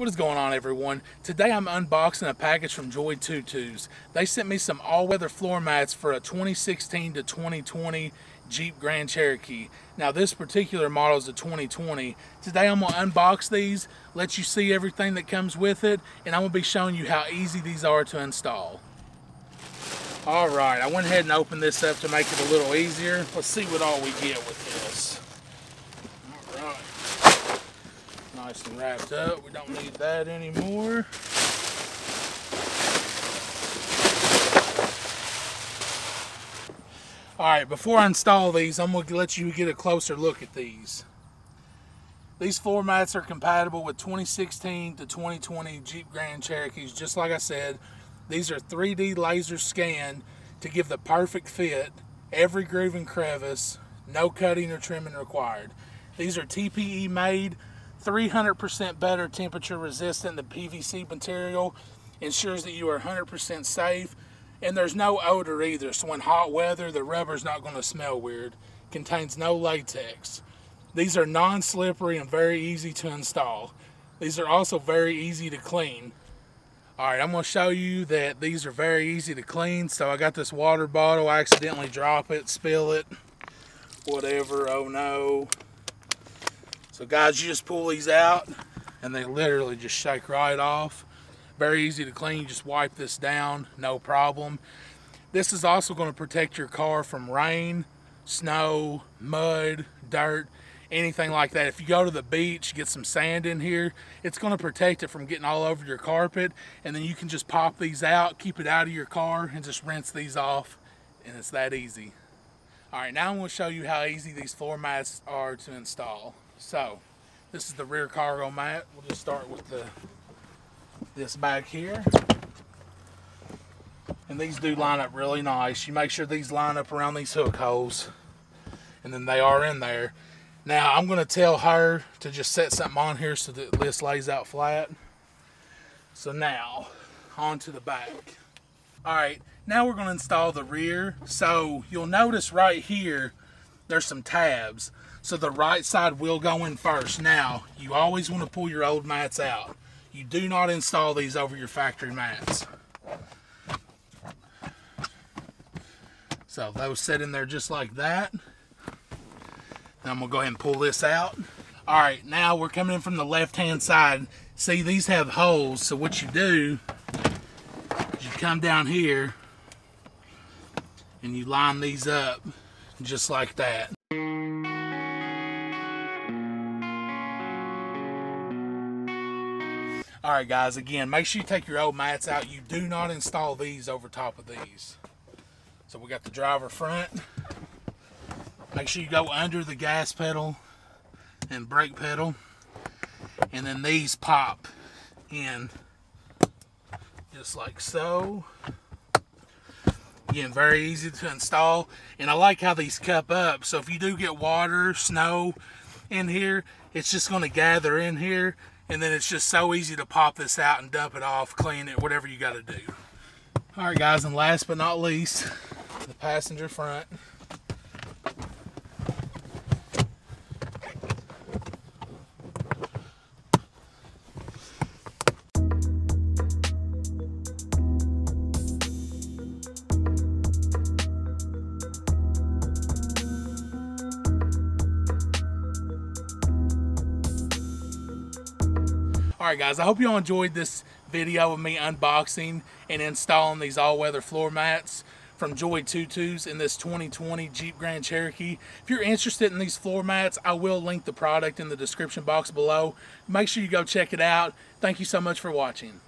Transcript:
What is going on, everyone? Today I'm unboxing a package from JoyTutus. They sent me some all-weather floor mats for a 2016 to 2020 Jeep Grand Cherokee. Now this particular model is a 2020. Today I'm going to unbox these, let you see everything that comes with it, and I'm going to be showing you how easy these are to install. Alright, I went ahead and opened this up to make it a little easier. Let's see what all we get with this. Alright. Nice and wrapped up. We don't need that anymore. Alright, before I install these, I'm going to let you get a closer look at these. These floor mats are compatible with 2016 to 2020 Jeep Grand Cherokees. Just like I said, these are 3D laser scanned to give the perfect fit, every groove and crevice, no cutting or trimming required. These are TPE Made, 300% better temperature resistant than PVC material, ensures that you are 100% safe, and there's no odor either, so in hot weather the rubber's not going to smell weird. Contains no latex. These are non-slippery and very easy to install. These are also very easy to clean. Alright, I'm going to show you that these are very easy to clean. So I got this water bottle, I accidentally drop it, spill it, whatever, oh no. So guys, you just pull these out and they literally just shake right off. Very easy to clean, you just wipe this down, no problem. This is also going to protect your car from rain, snow, mud, dirt, anything like that. If you go to the beach, get some sand in here, it's going to protect it from getting all over your carpet, and then you can just pop these out, keep it out of your car, and just rinse these off, and it's that easy. Alright, now I'm going to show you how easy these floor mats are to install. So, this is the rear cargo mat. We'll just start with this back here. And these do line up really nice. You make sure these line up around these hook holes, and then they are in there. Now, I'm going to tell her to just set something on here so that this lays out flat. So now, onto the back. Alright, now we're going to install the rear. So, you'll notice right here, there's some tabs. So the right side will go in first. Now, you always want to pull your old mats out. You do not install these over your factory mats. So those sit in there just like that. Now I'm going to go ahead and pull this out. Alright, now we're coming in from the left-hand side. See, these have holes, so what you do is you come down here and you line these up just like that. Alright guys, again, make sure you take your old mats out. You do not install these over top of these. So we got the driver front. Make sure you go under the gas pedal and brake pedal. And then these pop in just like so. Again, very easy to install. And I like how these cup up. So if you do get water, snow in here, it's just going to gather in here. And then it's just so easy to pop this out and dump it off, clean it, whatever you got to do. Alright guys, and last but not least, the passenger front. Alright guys, I hope you all enjoyed this video of me unboxing and installing these all-weather floor mats from JoyTutus in this 2020 Jeep Grand Cherokee. If you're interested in these floor mats, I will link the product in the description box below. Make sure you go check it out. Thank you so much for watching.